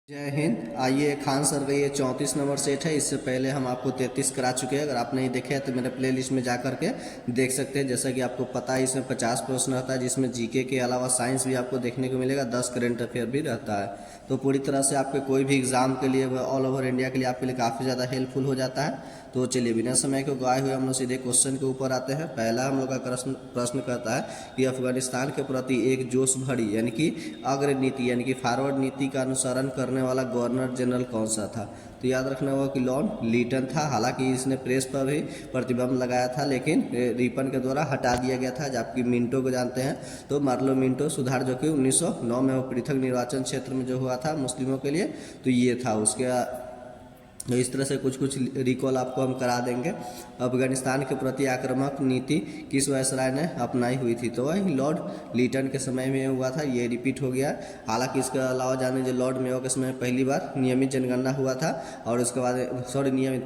जय हिंद। आइए खान सर का ये 34 नंबर सेट है। इससे पहले हम आपको 33 करा चुके हैं। अगर आप नहीं देखे हैं तो मेरे प्लेलिस्ट में जा करके देख सकते हैं। जैसा कि आपको पता है इसमें 50 प्रश्न रहता है, जिसमें जीके के अलावा साइंस भी आपको देखने को मिलेगा, 10 करंट अफेयर भी रहता है। तो पूरी तरह से आपके कोई भी एग्जाम के लिए ऑल ओवर इंडिया के लिए आपके लिए काफ़ी ज़्यादा हेल्पफुल हो जाता है। तो चलिए बिना समय को गवाए हुए हम लोग सीधे क्वेश्चन के ऊपर आते हैं। पहला हम लोग का प्रश्न कहता है कि अफगानिस्तान के प्रति एक जोश भरी यानी कि अग्रनीति यानी कि फॉरवर्ड नीति का अनुसरण करने वाला गवर्नर जनरल कौन सा था। तो याद रखना होगा कि लॉर्ड लीटन था। हालांकि इसने प्रेस पर भी प्रतिबंध लगाया था, लेकिन रिपन के द्वारा हटा दिया गया था। जबकि मिंटो को जानते हैं, तो मार्लो मिंटो सुधार जो कि 1909 में वो पृथक निर्वाचन क्षेत्र में जो हुआ था मुस्लिमों के लिए, तो ये था उसके। तो इस तरह से कुछ कुछ रिकॉल आपको हम करा देंगे। अफगानिस्तान के प्रति आक्रामक नीति किस वायसराय ने अपनाई हुई थी। तो वही लॉर्ड लीटन के समय में हुआ था, ये रिपीट हो गया। हालांकि इसके अलावा जाने जो लॉर्ड मेयो के समय पहली बार नियमित जनगणना हुआ था, और उसके बाद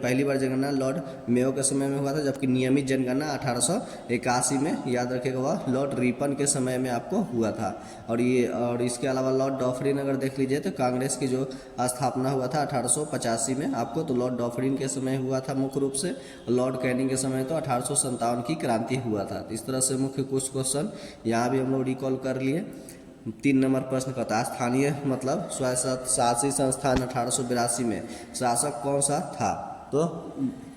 पहली बार जनगणना लॉर्ड मेयो के समय में हुआ था, जबकि नियमित जनगणना 1881 में, याद रखेगा, वह लॉर्ड रिपन के समय में आपको हुआ था। और इसके अलावा लॉर्ड डॉफरिन अगर देख लीजिए तो कांग्रेस की जो स्थापना हुआ था 1885 में आपको, तो लॉर्ड डॉफरिन के समय हुआ था मुख्य रूप से। लॉर्ड कैनिंग के समय तो 1857 की क्रांति हुआ था। तो इस तरह से मुख्य कुछ क्वेश्चन यहाँ भी हम लोग रिकॉल कर लिए। 3 नंबर प्रश्न कहता है स्थानीय मतलब स्वशासी संस्थान 1882 में शासक कौन सा था। तो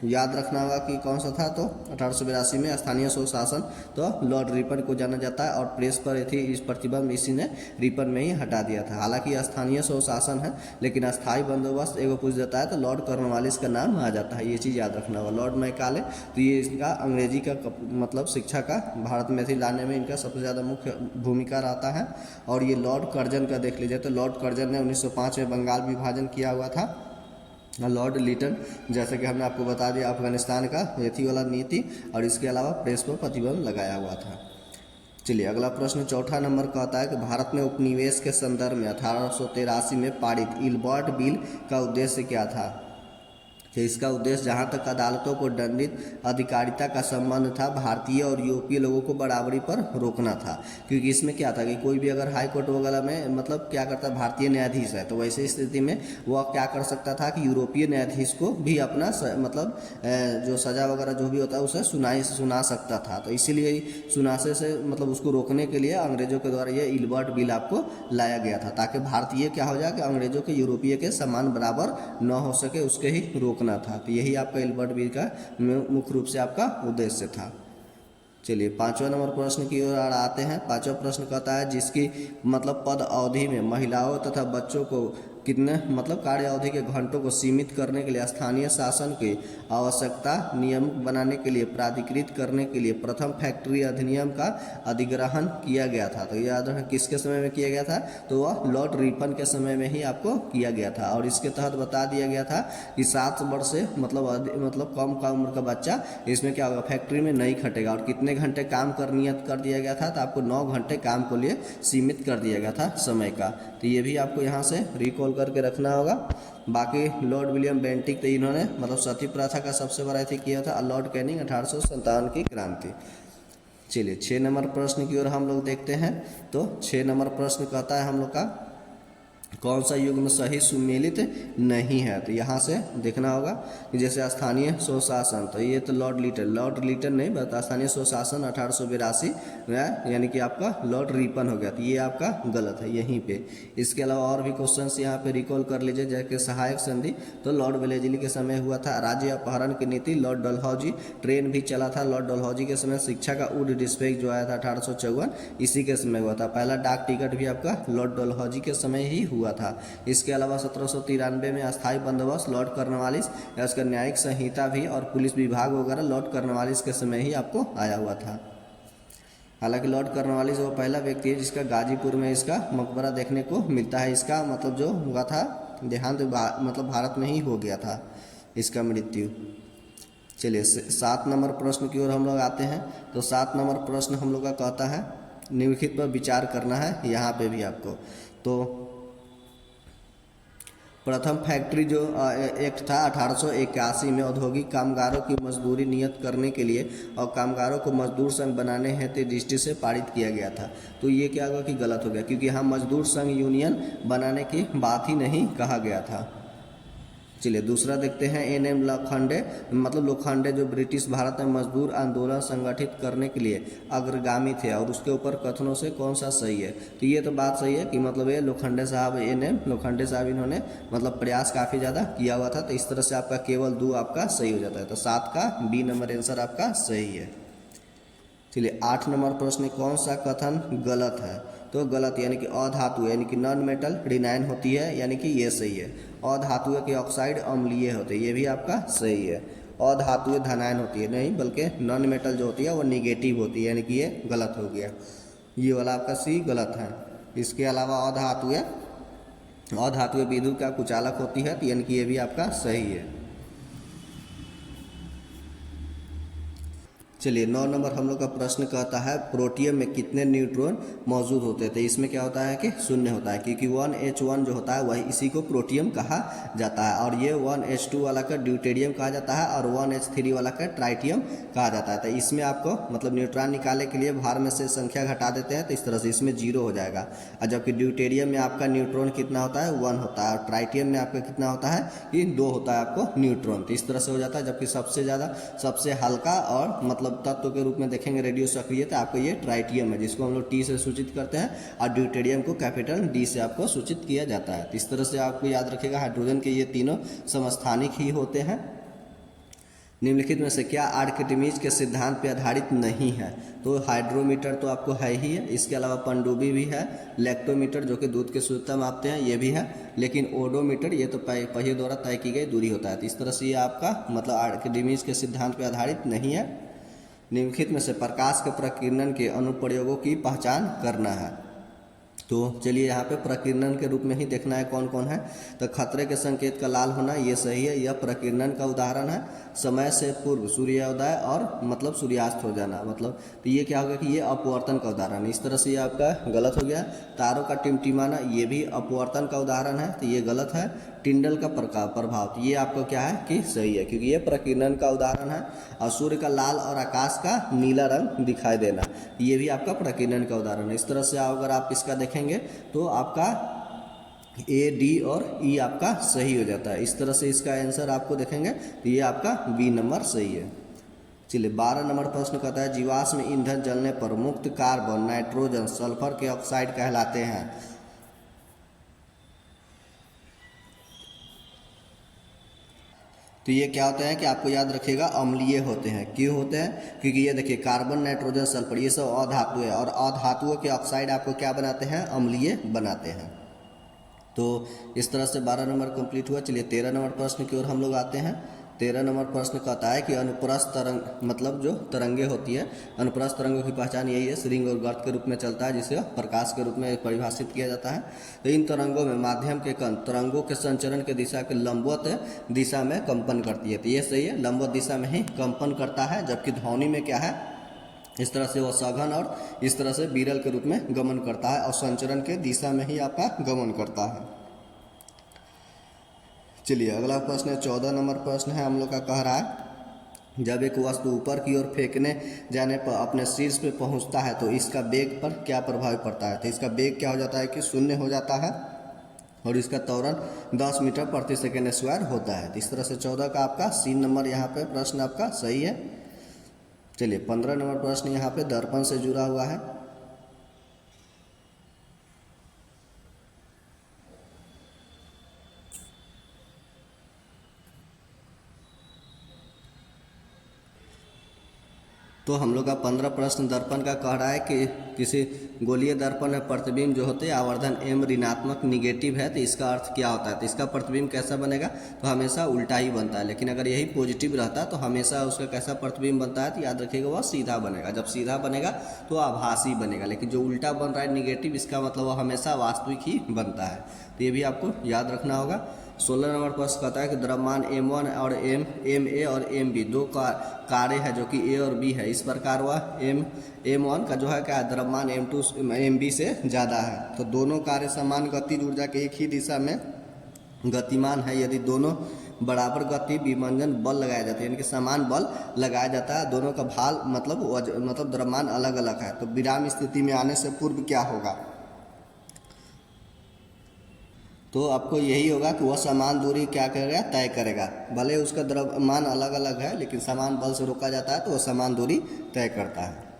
याद रखना होगा कि कौन सा था। तो 1882 में स्थानीय स्वशासन तो लॉर्ड रिपन को जाना जाता है, और प्रेस पर थी इस प्रतिबंध इसी ने रिपन में ही हटा दिया था। हालांकि स्थानीय स्वशासन है, लेकिन अस्थायी बंदोबस्त एगो पूछ देता है तो लॉर्ड कॉर्नवालिस का नाम आ जाता है। ये चीज़ याद रखना होगा। लॉर्ड मैकाले, तो ये इसका अंग्रेजी का मतलब शिक्षा का भारत में थी लाने में इनका सबसे ज़्यादा मुख्य भूमिका रहता है। और ये लॉर्ड कर्जन का देख लीजिए तो लॉर्ड कर्जन ने 1905 में बंगाल विभाजन किया हुआ था। लॉर्ड लीटन, जैसे कि हमने आपको बता दिया, अफगानिस्तान का यथी वाला नीति और इसके अलावा प्रेस पर प्रतिबंध लगाया हुआ था। चलिए अगला प्रश्न चौथा नंबर कहता है कि भारत में उपनिवेश के संदर्भ में 1883 में पारित इल्बर्ट बिल का उद्देश्य क्या था। कि इसका उद्देश्य जहाँ तक अदालतों को दंडित अधिकारिता का संबंध था, भारतीय और यूरोपीय लोगों को बराबरी पर रोकना था। क्योंकि इसमें क्या था कि कोई भी अगर हाई कोर्ट वगैरह में मतलब क्या करता है, भारतीय न्यायाधीश है, तो वैसे स्थिति में वह क्या कर सकता था कि यूरोपीय न्यायाधीश को भी अपना मतलब जो सज़ा वगैरह जो भी होता है उसे सुना सकता था। तो इसीलिए सुनासे से मतलब उसको रोकने के लिए अंग्रेजों के द्वारा ये इल्बर्ट बिल आपको लाया गया था, ताकि भारतीय क्या हो जाए कि अंग्रेजों के यूरोपीय के समान बराबर न हो सके, उसके ही रोकना था। तो यही आपका इल्बर्ट बिल का मुख्य रूप से आपका उद्देश्य था। चलिए 5वां नंबर प्रश्न की ओर आते हैं। 5वां प्रश्न कहता है जिसकी मतलब पद अवधि में महिलाओं तथा बच्चों को कितने मतलब कार्य अवधि के घंटों को सीमित करने के लिए स्थानीय शासन की आवश्यकता नियम बनाने के लिए प्राधिकृत करने के लिए प्रथम फैक्ट्री अधिनियम का अधिग्रहण किया गया था। तो याद रखें किसके समय में किया गया था, तो वह लॉर्ड रिपन के समय में ही आपको किया गया था। और इसके तहत बता दिया गया था कि 7 वर्ष से मतलब कम का उम्र का बच्चा इसमें क्या होगा, फैक्ट्री में नहीं खटेगा। और कितने घंटे काम कर नियत कर दिया गया था, तो आपको 9 घंटे काम को लिए सीमित कर दिया गया था समय का। तो ये भी आपको यहाँ से रिकॉल करके रखना होगा। बाकी लॉर्ड विलियम बेंटिक, तो इन्होंने मतलब सती प्रथा का सबसे बड़ा थी किया था। लॉर्ड कैनिंग 1857 की क्रांति। चलिए 6 नंबर प्रश्न की ओर हम लोग देखते हैं। तो 6 नंबर प्रश्न कहता है हम लोग का कौन सा युग्म सही सुमेलित नहीं है। तो यहाँ से देखना होगा कि जैसे स्थानीय स्वशासन, तो ये तो लॉर्ड लीटन नहीं बता, स्थानीय स्वशासन 1882 यानी कि आपका लॉर्ड रिपन हो गया। तो ये आपका गलत है यहीं पे। इसके अलावा और भी क्वेश्चंस यहाँ पे रिकॉल कर लीजिए, जैसे सहायक संधि तो लॉर्ड वेलेजली के समय हुआ था। राज्य अपहरण की नीति लॉर्ड डलहौजी, ट्रेन भी चला था लॉर्ड डलहौजी के समय। शिक्षा का वुड डिस्पैच जो आया था 1854 इसी के समय हुआ था। पहला डाक टिकट भी आपका लॉर्ड डलहौजी के समय ही हुआ था। इसके अलावा 1793 में अस्थायी बंदोबस्त लॉर्ड कॉर्नवालिस या उसका न्यायिक संहिता भी और पुलिस विभाग वगैरह लॉर्ड कॉर्नवालिस के समय ही आपको आया हुआ था। हालांकि लॉर्ड कॉर्नवालिस वो पहला व्यक्ति है जिसका गाजीपुर में इसका मकबरा देखने को मिलता है। इसका मतलब जो हुआ था देहांत मतलब भारत में ही हो गया था इसका मृत्यु। चलिए 7 नंबर प्रश्न की ओर हम लोग आते हैं। तो 7 नंबर प्रश्न हम लोग का कहता है निम्नलिखित पर विचार करना है। यहाँ पे भी आपको तो प्रथम फैक्ट्री जो एक्ट था 1881 में औद्योगिक कामगारों की मजदूरी नियत करने के लिए और कामगारों को मजदूर संघ बनाने हेतु दृष्टि से पारित किया गया था। तो ये क्या होगा कि गलत हो गया, क्योंकि यहाँ मजदूर संघ यूनियन बनाने की बात ही नहीं कहा गया था। चलिए दूसरा देखते हैं। एन.एम. लोखंडे, मतलब लोखंडे जो ब्रिटिश भारत में मजदूर आंदोलन संगठित करने के लिए अग्रगामी थे, और उसके ऊपर कथनों से कौन सा सही है? तो ये तो बात सही है कि मतलब ये लोखंडे साहब, एन.एम. लोखंडे साहब, इन्होंने मतलब प्रयास काफ़ी ज़्यादा किया हुआ था। तो इस तरह से आपका केवल 2 आपका सही हो जाता है। तो 7 का बी नंबर आंसर आपका सही है। चलिए 8 नंबर प्रश्न, कौन सा कथन गलत है? तो गलत यानी कि अधातु यानी कि नॉन मेटल रिनाइन होती है, यानी कि ये सही है। अधातुएं के ऑक्साइड अम्लीय होते हैं, ये भी आपका सही है। अधातुएं धनायन होती है, नहीं बल्कि नॉन मेटल जो होती है वो निगेटिव होती है, यानी कि ये गलत हो गया। ये वाला आपका सी गलत है। इसके अलावा अधातुएं विद्युत का कुचालक होती है, तो यानी कि ये भी आपका सही है। चलिए 9 नंबर हम लोग का प्रश्न कहता है प्रोटियम में कितने न्यूट्रॉन मौजूद होते थे? इसमें क्या होता है कि शून्य होता है, क्योंकि 1H1 जो होता है वही इसी को प्रोटियम कहा जाता है, और ये 1H2 वाला का ड्यूटेरियम कहा जाता है, और 1H3 वाला का ट्राइटियम कहा जाता है। तो इसमें आपको मतलब न्यूट्रॉन निकालने के लिए भार में से संख्या घटा देते हैं, तो इस तरह से इसमें 0 हो जाएगा। और जबकि ड्यूटेरियम में आपका न्यूट्रॉन कितना होता है? 1 होता है, और ट्राइटियम में आपका कितना होता है कि 2 होता है आपको न्यूट्रॉन। तो इस तरह से हो जाता है। जबकि सबसे ज़्यादा सबसे हल्का और मतलब तत्व के रूप में देखेंगे रेडियो सक्रिय, तो आपको ये ट्राइटियम है, जिसको हम लोग टी से सूचित करते हैं, और ड्यूटेरियम को कैपिटल डी से आपको सूचित किया जाता है। तो इस तरह से आपको याद रखिएगा हाइड्रोजन के ये तीनों समस्थानिक ही होते हैं। निम्नलिखित में से क्या आर्किमिडीज के सिद्धांत पर आधारित नहीं है? तो हाइड्रोमीटर तो आपको है ही है, इसके अलावा पनडुब्बी भी है, लैक्टोमीटर जो कि दूध की शुद्धता मापते हैं ये भी है, लेकिन ओडोमीटर ये तो पहिए द्वारा तय की गई दूरी होता है। तो इस तरह से ये आपका मतलब आर्किमिडीज के सिद्धांत पर आधारित नहीं है। निम्नलिखित में से प्रकाश के प्रकीर्णन के अनुप्रयोगों की पहचान करना है। तो चलिए यहाँ पे प्रकीर्णन के रूप में ही देखना है कौन कौन है। तो खतरे के संकेत का लाल होना, ये सही है, यह प्रकीर्णन का उदाहरण है। समय से पूर्व सूर्योदय और मतलब सूर्यास्त हो जाना, मतलब तो ये क्या होगा कि ये अपवर्तन का उदाहरण है। इस तरह से ये आपका गलत हो गया। तारों का टिमटिमाना, ये भी अपवर्तन का उदाहरण है, तो ये गलत है। टिंडल का प्रभाव, तो ये आपको क्या है कि सही है, क्योंकि ये प्रकीर्णन का उदाहरण है। और सूर्य का लाल और आकाश का नीला रंग दिखाई देना, ये भी आपका प्रकीर्णन का उदाहरण है। इस तरह से अगर आप इसका देखेंगे तो आपका ए, डी और ई आपका सही हो जाता है। इस तरह से इसका आंसर आपको देखेंगे तो ये आपका बी नंबर सही है। चलिए 12 नंबर प्रश्न कहता है जीवाश्म ईंधन जलने पर मुक्त कार्बन, नाइट्रोजन, सल्फर के ऑक्साइड कहलाते हैं। तो ये क्या होता है कि आपको याद रखिएगा अम्लीय होते हैं। क्यों होते हैं? क्योंकि ये देखिए कार्बन, नाइट्रोजन, सल्फर ये सब अधातु है, और अधातुओं के ऑक्साइड आपको क्या बनाते हैं? अम्लीय बनाते हैं। तो इस तरह से 12 नंबर कंप्लीट हुआ। चलिए 13 नंबर प्रश्न की ओर हम लोग आते हैं। 13 नंबर प्रश्न कहता है कि अनुप्रस्थ तरंग, मतलब जो तरंगे होती है, अनुप्रस्थ तरंगों की पहचान यही है, श्रृंग और गर्त के रूप में चलता है, जिसे प्रकाश के रूप में परिभाषित किया जाता है। तो इन तरंगों में माध्यम के कण तरंगों के संचरण के दिशा के लंबवत दिशा में कंपन करती है। तो ये सही है, लंबवत दिशा में ही कंपन करता है। जबकि ध्वनि में क्या है, इस तरह से वो सघन और इस तरह से विरल के रूप में गमन करता है, और संचरण के दिशा में ही आपका गमन करता है। चलिए अगला प्रश्न है 14 नंबर प्रश्न है हम लोग का, कह रहा है जब एक वस्तु ऊपर की ओर फेंकने जाने पर अपने शीर्ष पे पहुंचता है तो इसका वेग पर क्या प्रभाव पड़ता है? तो इसका वेग क्या हो जाता है कि 0 हो जाता है, और इसका त्वरण 10 मीटर प्रति सेकेंड स्क्वायर होता है। तो इस तरह से 14 का आपका सी नंबर यहाँ पे प्रश्न आपका सही है। चलिए 15 नंबर प्रश्न यहाँ पे दर्पण से जुड़ा हुआ है। तो हम लोग का 15 प्रश्न दर्पण का कह रहा है कि किसी गोलीय दर्पण में प्रतिबिंब जो होते हैं आवर्धन m ऋणात्मक निगेटिव है, तो इसका अर्थ क्या होता है? तो इसका प्रतिबिंब कैसा बनेगा? तो हमेशा उल्टा ही बनता है। लेकिन अगर यही पॉजिटिव रहता तो हमेशा उसका कैसा प्रतिबिंब बनता है? तो याद रखिएगा वह सीधा बनेगा। जब सीधा बनेगा तो आभासी बनेगा, लेकिन जो उल्टा बन रहा है निगेटिव, इसका मतलब वह हमेशा वास्तविक ही बनता है। तो ये भी आपको याद रखना होगा। 16 नंबर प्रश्न कहता है कि द्रव्यमान m1 और ma और mb दो कार्य है जो कि a और b है। इस प्रकार वह m1 का जो है क्या द्रव्यमान mb से ज़्यादा है। तो दोनों कार्य समान गतिज ऊर्जा के एक ही दिशा में गतिमान है यदि दोनों बराबर गति विभंजन बल लगाया जाता है, यानी कि समान बल लगाया जाता है, दोनों का भाल मतलब द्रव्यमान अलग अलग है, तो विराम स्थिति में आने से पूर्व क्या होगा? तो आपको यही होगा कि वह समान दूरी क्या करेगा, तय करेगा। भले उसका द्रव्यमान अलग अलग है लेकिन समान बल से रोका जाता है तो वह समान दूरी तय करता है।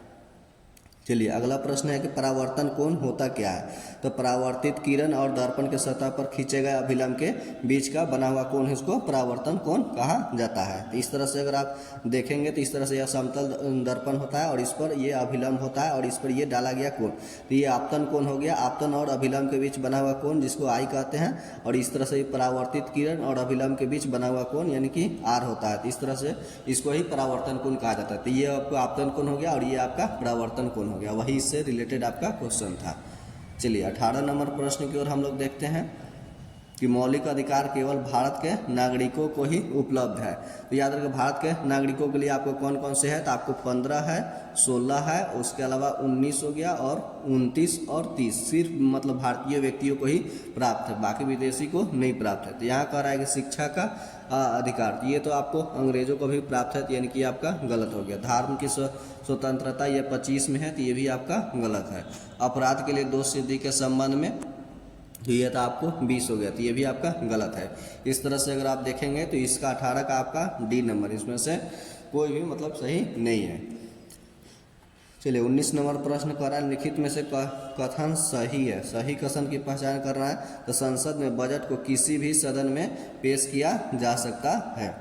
चलिए अगला प्रश्न है कि परावर्तन कोण होता क्या है? तो परावर्तित किरण और दर्पण के सतह पर खींचे गए अभिलंब के बीच का बना हुआ कोण है उसको परावर्तन कोण कहा जाता है। तो इस तरह से अगर आप देखेंगे तो इस तरह से यह समतल दर्पण होता है और इस पर ये अभिलंब होता है और इस पर ये डाला गया कोण, तो ये आपतन कोण हो गया। आपतन और अभिलंब के बीच बना हुआ कोण जिसको आई कहते हैं, और इस तरह से परावर्तित किरण और अभिलंब के बीच बना हुआ कोण यानी कि आर होता है। तो इस तरह से इसको ही परावर्तन कोण कहा जाता है। तो ये आपका आपतन कोण हो गया और ये आपका परावर्तन कोण हो गया, वही इससे रिलेटेड आपका क्वेश्चन था। चलिए 18 नंबर प्रश्न की ओर हम लोग देखते हैं कि मौलिक अधिकार केवल भारत के नागरिकों को ही उपलब्ध है। तो याद रखिए भारत के नागरिकों के लिए आपको कौन कौन से है, तो आपको 15 है, 16 है, उसके अलावा 19 हो गया और 29 और 30 सिर्फ मतलब भारतीय व्यक्तियों को ही प्राप्त है, बाकी विदेशी को नहीं प्राप्त है। तो यहाँ कह रहा है कि शिक्षा का अधिकार, ये तो आपको अंग्रेजों को भी प्राप्त है, यानी कि आपका गलत हो गया। धर्म की स्वतंत्रता ये 25 में है, तो ये भी आपका गलत है। अपराध के लिए दोष सिद्धि के संबंध में तो ये तो आपको 20 हो गया, तो ये भी आपका गलत है। इस तरह से अगर आप देखेंगे तो इसका 18 का आपका डी नंबर, इसमें से कोई भी मतलब सही नहीं है। चलिए 19 नंबर प्रश्न कर रहा है लिखित में से कथन सही है, सही कथन की पहचान कर रहा है। तो संसद में बजट को किसी भी सदन में पेश किया जा सकता है,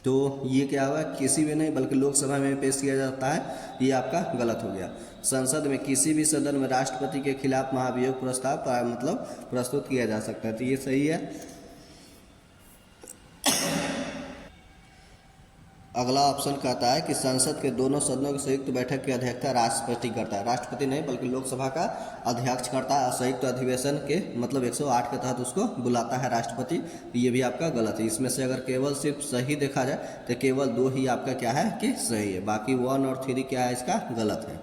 तो ये क्या हुआ, किसी भी नहीं बल्कि लोकसभा में पेश किया जाता है, ये आपका गलत हो गया। संसद में किसी भी सदन में राष्ट्रपति के खिलाफ महाभियोग प्रस्ताव मतलब प्रस्तुत किया जा सकता है, तो ये सही है। अगला ऑप्शन कहता है कि संसद के दोनों सदनों की संयुक्त बैठक की अध्यक्षता राष्ट्रपति करता है, राष्ट्रपति नहीं बल्कि लोकसभा का अध्यक्ष करता है। संयुक्त अधिवेशन के मतलब 108 के तहत उसको बुलाता है राष्ट्रपति, तो ये भी आपका गलत है। इसमें से अगर केवल सिर्फ सही देखा जाए तो केवल 2 ही आपका क्या है कि सही है, बाकी 1 और 3 क्या है इसका गलत है।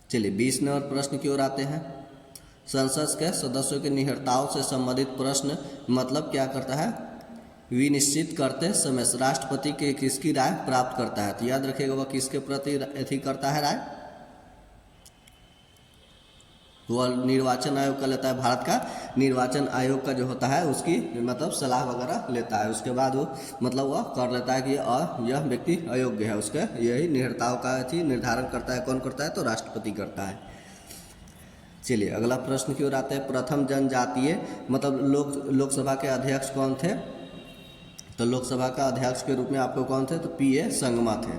चलिए 20 नंबर प्रश्न की ओर आते हैं। संसद के सदस्यों की निहत्ताओं से संबंधित प्रश्न मतलब क्या करता है, विनिश्चित करते समय राष्ट्रपति के किसकी राय प्राप्त करता है। तो याद रखिएगा वह किसके प्रति अथी करता है राय, वह निर्वाचन आयोग का लेता है, भारत का निर्वाचन आयोग का जो होता है उसकी मतलब सलाह वगैरह लेता है, उसके बाद वो मतलब वह कर लेता है कि यह व्यक्ति अयोग्य है, उसके यही निहत्ताओं का अथी निर्धारण करता है। कौन करता है, तो राष्ट्रपति करता है। चलिए अगला प्रश्न की ओर आते हैं। प्रथम जनजातीय मतलब लोकसभा के अध्यक्ष कौन थे, तो लोकसभा का अध्यक्ष के रूप में आपको कौन थे, तो पीए संगमा थे।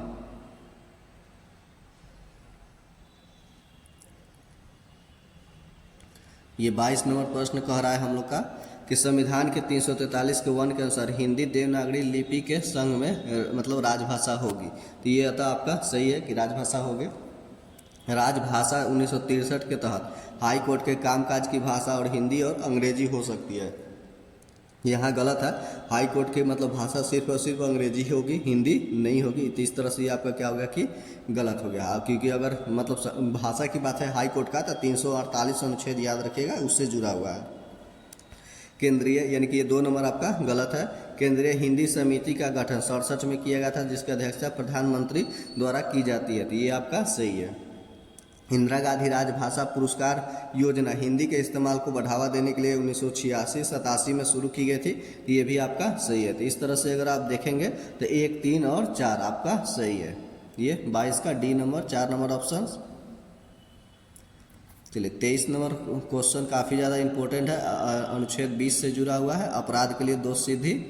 ये 22 नंबर प्रश्न कह रहा है हम लोग का कि संविधान के 343 के 1 के अनुसार हिंदी देवनागरी लिपि के संग में मतलब राजभाषा होगी, तो ये तो आपका सही है कि राजभाषा होगी। राजभाषा 1963 के तहत हाई कोर्ट के कामकाज की भाषा और हिंदी और अंग्रेजी हो सकती है, यहाँ गलत है। हाई कोर्ट की मतलब भाषा सिर्फ और सिर्फ अंग्रेजी होगी, हिंदी नहीं होगी। तो इस तरह से आपका क्या हो गया कि गलत हो गया, क्योंकि अगर मतलब भाषा की बात है हाई कोर्ट का तो 348 अनुच्छेद याद रखिएगा उससे जुड़ा हुआ है। केंद्रीय यानी कि ये 2 नंबर आपका गलत है। केंद्रीय हिंदी समिति का गठन 67 में किया गया था, जिसकी अध्यक्षता प्रधानमंत्री द्वारा की जाती है, तो ये आपका सही है। इंदिरा गांधी राजभाषा पुरस्कार योजना हिंदी के इस्तेमाल को बढ़ावा देने के लिए 1986-87 में शुरू की गई थी, तो ये भी आपका सही है। तो इस तरह से अगर आप देखेंगे तो 1, 3 और 4 आपका सही है। ये 22 का डी नंबर 4 नंबर ऑप्शन। चलिए 23 नंबर क्वेश्चन काफ़ी ज़्यादा इंपॉर्टेंट है, अनुच्छेद 20 से जुड़ा हुआ है, अपराध के लिए दोष सिद्धि।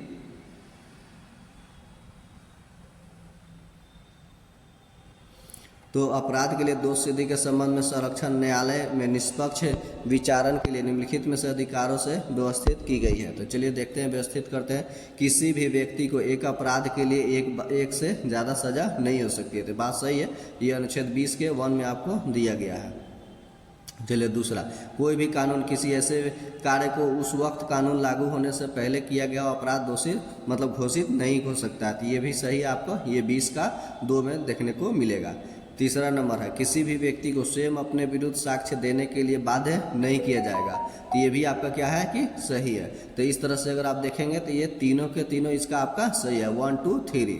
तो अपराध के लिए दोष सिद्धि के संबंध में संरक्षण न्यायालय में निष्पक्ष विचारण के लिए निम्नलिखित में से अधिकारों से व्यवस्थित की गई है। तो चलिए देखते हैं, व्यवस्थित करते हैं। किसी भी व्यक्ति को एक अपराध के लिए एक से ज़्यादा सजा नहीं हो सकती है, तो बात सही है। ये अनुच्छेद 20 के 1 में आपको दिया गया है। चलिए दूसरा, कोई भी कानून किसी ऐसे कार्य को उस वक्त कानून लागू होने से पहले किया गया अपराध दोषी मतलब घोषित नहीं हो सकता है, तो ये भी सही है आपको। ये 20 का 2 में देखने को मिलेगा। तीसरा नंबर है किसी भी व्यक्ति को स्वयं अपने विरुद्ध साक्ष्य देने के लिए बाध्य नहीं किया जाएगा। तो ये भी आपका क्या है कि सही है। तो इस तरह से अगर आप देखेंगे तो ये तीनों के तीनों इसका आपका सही है, 1 2 3।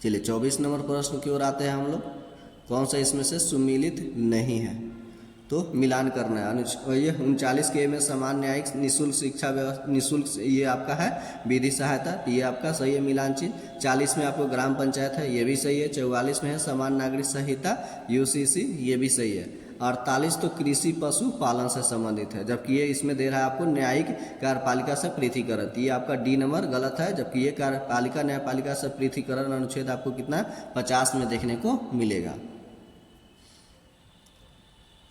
चलिए 24 नंबर प्रश्न की ओर आते हैं हम लोग। कौन सा इसमें से सुमिलित नहीं है, तो मिलान करना है। ये 39 के में समान न्यायिक निःशुल्क शिक्षा व्यवस्था निःशुल्क ये आपका है विधि सहायता, ये आपका सही है मिलान चिन्ह। 40 में आपको ग्राम पंचायत है, ये भी सही है। 44 में है समान नागरिक संहिता UCC, ये भी सही है। 48 तो कृषि पशु पालन से संबंधित है, जबकि ये इसमें दे रहा है आपको न्यायिक कार्यपालिका से पृथकीकरण, तो ये आपका D नंबर गलत है। जबकि ये कार्यपालिका न्यायपालिका से पृथकीकरण अनुच्छेद आपको कितना 50 में देखने को मिलेगा।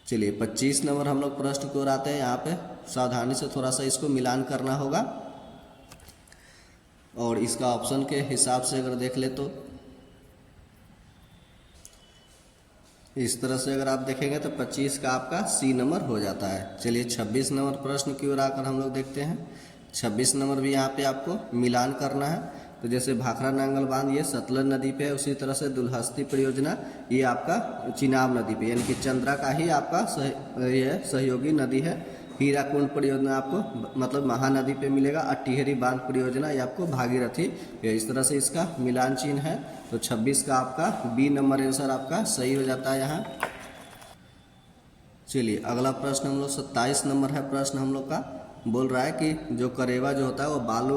चलिए 25 नंबर हम लोग प्रश्न की ओर आते हैं। यहाँ पे सावधानी से थोड़ा सा इसको मिलान करना होगा, और इसका ऑप्शन के हिसाब से अगर देख ले तो इस तरह से अगर आप देखेंगे तो 25 का आपका C नंबर हो जाता है। चलिए 26 नंबर प्रश्न की ओर आकर हम लोग देखते हैं। 26 नंबर भी यहाँ पे आपको मिलान करना है। तो जैसे भाखड़ा नांगल बांध ये सतलज नदी पे है, उसी तरह से दुल्हस्ती परियोजना ये आपका चिनाब नदी पे, यानी कि चंद्रा का ही आपका ये सहयोगी नदी है। हीराकुंड परियोजना आपको मतलब महानदी पे मिलेगा, और टिहरी बांध परियोजना ये आपको भागीरथी। इस तरह से इसका मिलान चिन्ह है। तो 26 का आपका B नंबर आंसर आपका सही हो जाता है यहाँ। चलिए अगला प्रश्न हम लोग 27 नंबर है प्रश्न हम लोग का। बोल रहा है कि जो करेवा जो होता है वो बालू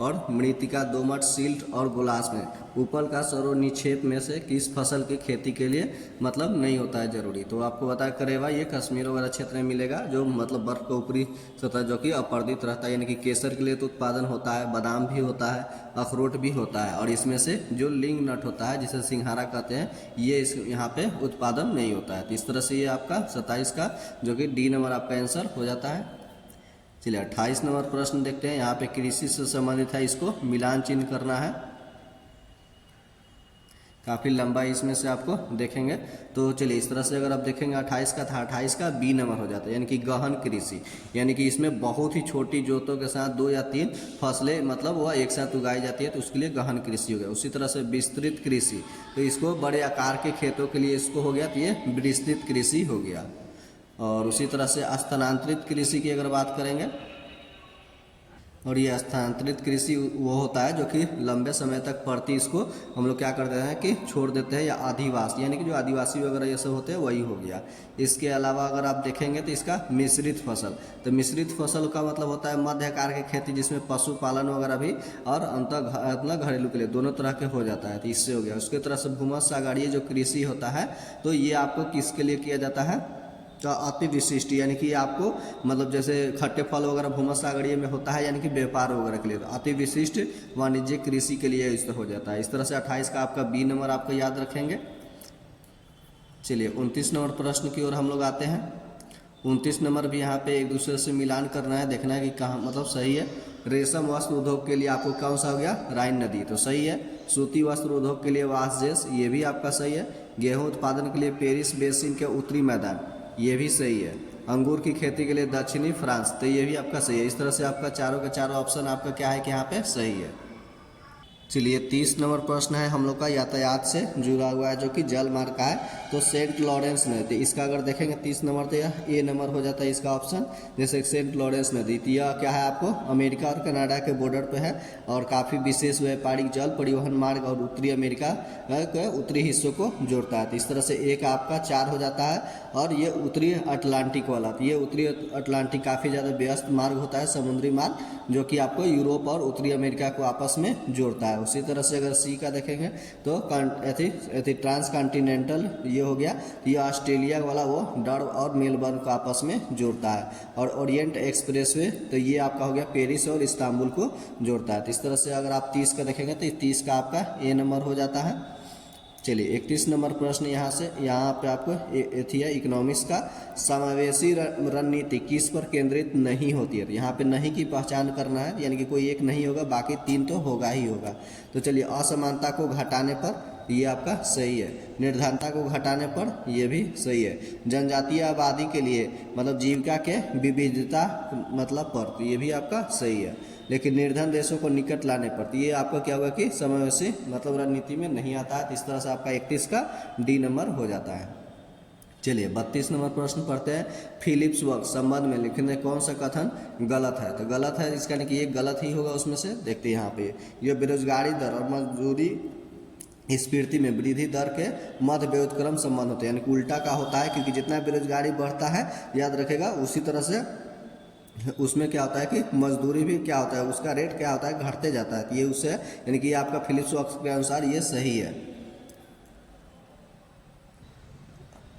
और मृतिका, दोमट, सिल्ट और गुलास में उपल का सरोनिक्षेप में से किस फसल की खेती के लिए मतलब नहीं होता है जरूरी। तो आपको पता है करेवा ये कश्मीर वगैरह क्षेत्र में मिलेगा, जो मतलब बर्फ का ऊपरी सतह जो कि अपर्दित रहता है, यानी कि केसर के लिए तो उत्पादन होता है, बादाम भी होता है, अखरोट भी होता है, और इसमें से जो लिंग नट होता है जिसे सिंघारा कहते हैं ये इस यहाँ पे उत्पादन नहीं होता है। तो इस तरह से ये आपका 27 का जो कि D नंबर आपका आंसर हो जाता है। चलिए 28 नंबर प्रश्न देखते हैं। यहाँ पे कृषि से संबंधित है, इसको मिलान चिन्ह करना है। काफ़ी लंबा इसमें से आपको देखेंगे। तो चलिए इस तरह से अगर आप देखेंगे 28 का था, 28 का B नंबर हो जाता है, यानी कि गहन कृषि, यानी कि इसमें बहुत ही छोटी जोतों के साथ 2 या 3 फसलें मतलब वह एक साथ उगाई जाती है, तो उसके लिए गहन कृषि हो गया। उसी तरह से विस्तृत कृषि, तो इसको बड़े आकार के खेतों के लिए इसको हो गया, तो ये विस्तृत कृषि हो गया। और उसी तरह से स्थानांतरित कृषि की अगर बात करेंगे, और ये स्थानांतरित कृषि वो होता है जो कि लंबे समय तक पड़ती इसको हम लोग क्या करते हैं कि छोड़ देते हैं, या आदिवास, यानी कि जो आदिवासी वगैरह ये सब होते हैं वही हो गया। इसके अलावा अगर आप देखेंगे तो इसका मिश्रित फसल, तो मिश्रित फसल का मतलब होता है मध्य आकार की खेती जिसमें पशुपालन वगैरह भी और अंतः घरेलू के लिए दोनों तरह के हो जाता है, तो इससे हो गया। उसके तरह से भूमध्य सागरीय जो कृषि होता है तो ये आपको किसके लिए किया जाता है, तो अति विशिष्ट, यानी कि आपको मतलब जैसे खट्टे फल वगैरह भूमध्य सागरीय में होता है, यानी कि व्यापार वगैरह के लिए, तो अति विशिष्ट वाणिज्यिक कृषि के लिए इस तरह हो जाता है। इस तरह से 28 का आपका B नंबर आपको याद रखेंगे। चलिए 29 नंबर प्रश्न की ओर हम लोग आते हैं। 29 नंबर भी यहाँ पे एक दूसरे से मिलान करना है, देखना है कि कहाँ मतलब सही है। रेशम वस्त्र उद्योग के लिए आपको कौन सा हो गया, राइन नदी, तो सही है। सूती वस्त्र उद्योग के लिए वासजेस, ये भी आपका सही है। गेहूँ उत्पादन के लिए पेरिस बेसिन के उत्तरी मैदान, ये भी सही है। अंगूर की खेती के लिए दक्षिणी फ्रांस, तो ये भी आपका सही है। इस तरह से आपका चारों के चारों ऑप्शन आपका क्या है कि यहाँ पे सही है। चलिए 30 नंबर प्रश्न है हम लोग का यातायात से जुड़ा हुआ है, जो कि जल मार्ग का है। तो सेंट लॉरेंस नदी, इसका अगर देखेंगे 30 नंबर तो यह A नंबर हो जाता है इसका ऑप्शन। जैसे सेंट लॉरेंस नदी, तो यह क्या है आपको अमेरिका और कनाडा के बॉर्डर पे है, और काफ़ी विशेष व्यापारिक जल परिवहन मार्ग और उत्तरी अमेरिका के उत्तरी हिस्सों को जोड़ता है। तो इस तरह से एक आपका 4 हो जाता है। और ये उत्तरी अटलांटिक वाला, तो ये उत्तरी अटलांटिक काफ़ी ज़्यादा व्यस्त मार्ग होता है, समुद्री मार्ग, जो कि आपको यूरोप और उत्तरी अमेरिका को आपस में जोड़ता है। उसी तरह से अगर C का देखेंगे तो ट्रांस कॉन्टिनेंटल ये हो गया, ये ऑस्ट्रेलिया वाला वो डर और मेलबर्न को आपस में जोड़ता है। और ओरिएंट एक्सप्रेसवे, तो ये आपका हो गया पेरिस और इस्तांबुल को जोड़ता है। तो इस तरह से अगर आप 30 का देखेंगे तो 30 का आपका A नंबर हो जाता है। चलिए 31 नंबर प्रश्न यहाँ पे आपको है इकोनॉमिक्स का, समावेशी रणनीति किस पर केंद्रित नहीं होती है। तो यहाँ पे नहीं की पहचान करना है, यानी कि कोई एक नहीं होगा, बाकी 3 तो होगा ही होगा। तो चलिए असमानता को घटाने पर, तो ये आपका सही है। निर्धनता को घटाने पर ये भी सही है। जनजातीय आबादी के लिए मतलब जीविका के विविधता मतलब पर, तो ये भी आपका सही है। लेकिन निर्धन देशों को निकट लाने पर, तो ये आपका क्या होगा कि समावेशी मतलब रणनीति में नहीं आता है। तो इस तरह से आपका 31 का डी नंबर हो जाता है। चलिए 32 नंबर प्रश्न पढ़ते हैं। फिलिप्स वर्क संबंध में लिखने कौन सा कथन गलत है? तो गलत है इसका यानी कि ये गलत ही होगा उसमें से। देखते हैं यहाँ पे, ये बेरोजगारी दर और मजदूरी स्फीति में वृद्धि दर के मध्य व्युत्क्रम संबंध होते हैं, यानी कि उल्टा का होता है, क्योंकि जितना बेरोजगारी बढ़ता है याद रखेगा उसी तरह से उसमें क्या होता है कि मजदूरी भी क्या होता है, उसका रेट क्या होता है, घटते जाता है। ये उससे यानी कि आपका फिलिप्स वर्क के अनुसार ये सही है।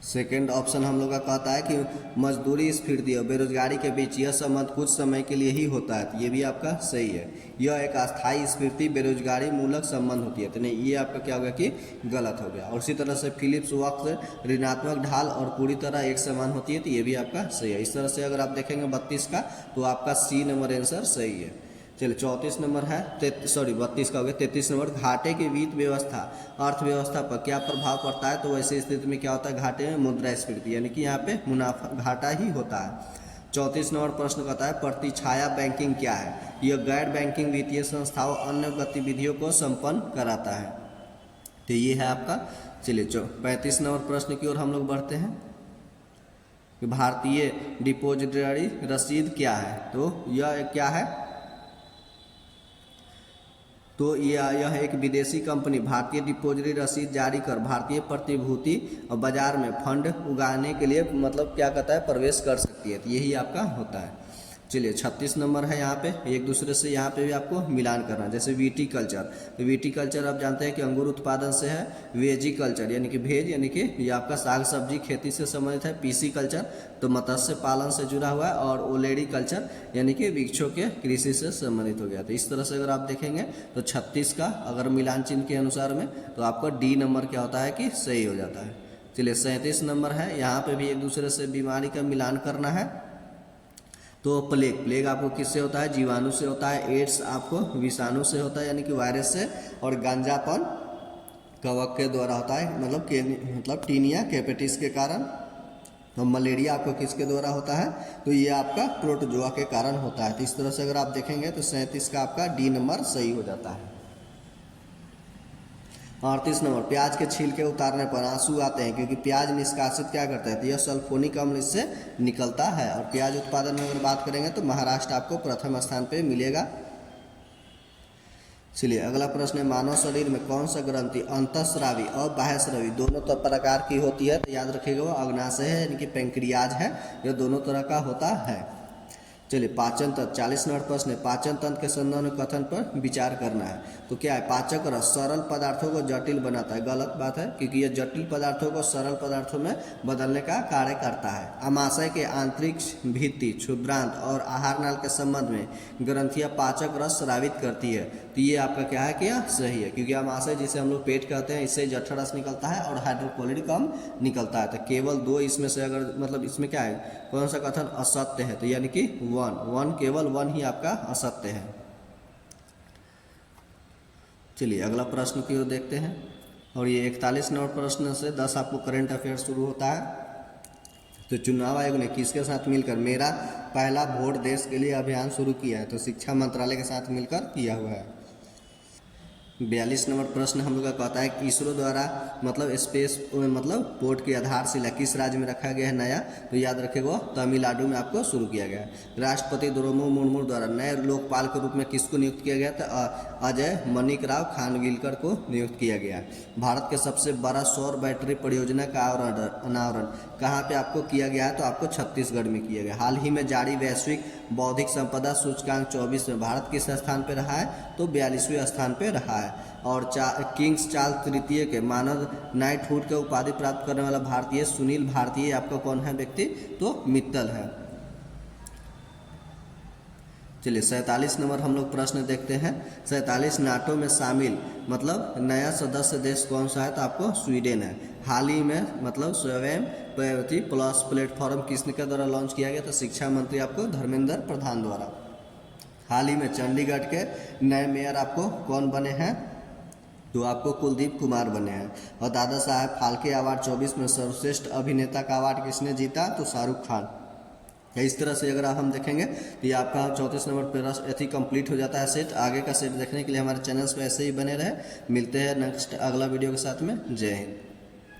सेकेंड ऑप्शन हम लोग का कहता है कि मजदूरी स्फीति और बेरोजगारी के बीच यह संबंध कुछ समय के लिए ही होता है, तो ये भी आपका सही है। यह एक अस्थायी स्फीति बेरोजगारी मूलक संबंध होती है, तो नहीं, ये आपका क्या होगा कि गलत हो गया। और इसी तरह से फिलिप्स वर्क ऋणात्मक ढाल और पूरी तरह एक समान होती है, तो ये भी आपका सही है। इस तरह से अगर आप देखेंगे 32 का, तो आपका सी नंबर आंसर सही है। चलिए 34 नंबर है, 32 का हो गया। 33 नंबर, घाटे की वित्त व्यवस्था अर्थव्यवस्था पर क्या प्रभाव पड़ता है? तो वैसे स्थिति में क्या होता है, घाटे में मुद्रास्फीति, यानी कि यहाँ पे मुनाफा घाटा ही होता है। 34 नंबर प्रश्न कहता है प्रतिछाया बैंकिंग क्या है? यह गैर बैंकिंग वित्तीय संस्थाओं अन्य गतिविधियों को संपन्न कराता है, तो ये है आपका। चलिए 35 नंबर प्रश्न की ओर हम लोग बढ़ते हैं। भारतीय डिपोजिटरी रसीद क्या है? तो यह क्या है? तो यह एक विदेशी कंपनी भारतीय डिपोजिटरी रसीद जारी कर भारतीय प्रतिभूति और बाजार में फंड उगाने के लिए मतलब क्या कहता है, प्रवेश कर सकती है, तो यही आपका होता है। चलिए 36 नंबर है, यहाँ पे एक दूसरे से यहाँ पे भी आपको मिलान करना है। जैसे वीटी कल्चर, तो वीटी कल्चर आप जानते हैं कि अंगूर उत्पादन से है। वेजी कल्चर यानी कि भेज यानी कि ये आपका साग सब्जी खेती से संबंधित है। पीसी कल्चर तो मत्स्य पालन से जुड़ा हुआ है। और ओलेडी कल्चर यानी कि वृक्षों के कृषि से संबंधित हो गया। तो इस तरह से अगर आप देखेंगे तो 36 का अगर मिलान चिन्ह के अनुसार में, तो आपका डी नंबर क्या होता है कि सही हो जाता है। चलिए 37 नंबर है, यहाँ पे भी एक दूसरे से बीमारी का मिलान करना है। तो प्लेग आपको किससे होता है? जीवाणु से होता है। एड्स आपको विषाणु से होता है यानी कि वायरस से। और गांजापन कवक के द्वारा होता है, मतलब टीनिया कैपेटिस के कारण। और मलेरिया आपको किसके द्वारा होता है? तो ये आपका प्रोटोजोआ के कारण होता है। तो इस तरह से अगर आप देखेंगे तो 37 का आपका डी नंबर सही हो जाता है। 38 नंबर, प्याज के छिलके उतारने पर आंसू आते हैं क्योंकि प्याज निष्कासित क्या करता है? तो यह सल्फोनिक अम्ल इससे निकलता है। और प्याज उत्पादन में अगर बात करेंगे तो महाराष्ट्र आपको प्रथम स्थान पे मिलेगा। चलिए अगला प्रश्न है, मानव शरीर में कौन सा ग्रंथि अंतःस्रावी और बाह्यस्रावी दोनों प्रकार की होती है? तो याद रखिएगा वो अग्नाशय है यानी कि पेंक्रियाज है, यह दोनों तरह का होता है। चलिए पाचन तंत्र, 40 नंबर प्रश्न है, पाचन तंत्र के संदर्भ में कथन पर विचार करना है। तो क्या है? पाचक रस सरल पदार्थों को जटिल बनाता है। गलत बात है, क्योंकि यह जटिल पदार्थों को सरल पदार्थों में बदलने का कार्य करता है। आमाशय के आंतरिक भित्ति, क्षुद्रांत और आहार नाल के संबंध में ग्रंथियां पाचक रस स्रावित करती है। तो ये आपका क्या है कि सही है, क्योंकि आमाशय जिसे हम लोग पेट कहते हैं इससे जठर रस निकलता है और हाइड्रोक्लोरिक अम्ल निकलता है। तो केवल 2 इसमें से अगर मतलब इसमें क्या है, कौन सा कथन असत्य है? तो यानी कि वन केवल 1 ही आपका असत्य है। चलिए अगला प्रश्न की ओर देखते हैं। और ये 41 नंबर प्रश्न से 10 आपको करंट अफेयर शुरू होता है। तो चुनाव आयोग ने किसके साथ मिलकर मेरा पहला वोट देश के लिए अभियान शुरू किया है? तो शिक्षा मंत्रालय के साथ मिलकर किया हुआ है। 42 नंबर प्रश्न हम लोग का कहता है कि इसरो द्वारा मतलब स्पेस मतलब पोर्ट की आधारशिला किस राज्य में रखा गया है नया? तो याद रखेगा तमिलनाडु में आपको शुरू किया गया है। राष्ट्रपति द्रौपदी मुर्मू द्वारा नए लोकपाल के रूप में किसको नियुक्त किया गया? तो अजय मणिकराव खानविलकर को नियुक्त किया गया। भारत के सबसे बड़ा सौर बैटरी परियोजना का अनावरण कहाँ पे आपको किया गया है? तो आपको छत्तीसगढ़ में किया गया। हाल ही में जारी वैश्विक बौद्धिक संपदा सूचकांक 24 में भारत किस स्थान पर रहा है? तो 42वें स्थान पर रहा है। और किंग्स चार्ल्स तृतीय के मानद नाइटहुड के उपाधि प्राप्त करने वाला भारतीय सुनील भारतीय आपका कौन है व्यक्ति? तो मित्तल है। चलिए 47 नंबर हम लोग प्रश्न देखते हैं। 47 नाटो में शामिल मतलब नया सदस्य देश कौन सा है? तो आपको स्वीडन है। हाल ही में मतलब स्वयं प्लस प्लेटफॉर्म किसके द्वारा लॉन्च किया गया? तो शिक्षा मंत्री आपको धर्मेंद्र प्रधान द्वारा। हाल ही में चंडीगढ़ के नए मेयर आपको कौन बने हैं? तो आपको कुलदीप कुमार बने हैं। और दादा साहब फाल्के अवार्ड 24 में सर्वश्रेष्ठ अभिनेता का अवार्ड किसने जीता, तो शाहरुख खान। इस तरह से अगर हम देखेंगे तो ये आपका 34 नंबर प्रश्न ऐसे कंप्लीट हो जाता है सेट। आगे का सेट देखने के लिए हमारे चैनल्स पर ऐसे ही बने रहे। मिलते हैं नेक्स्ट अगला वीडियो के साथ में। जय हिंद।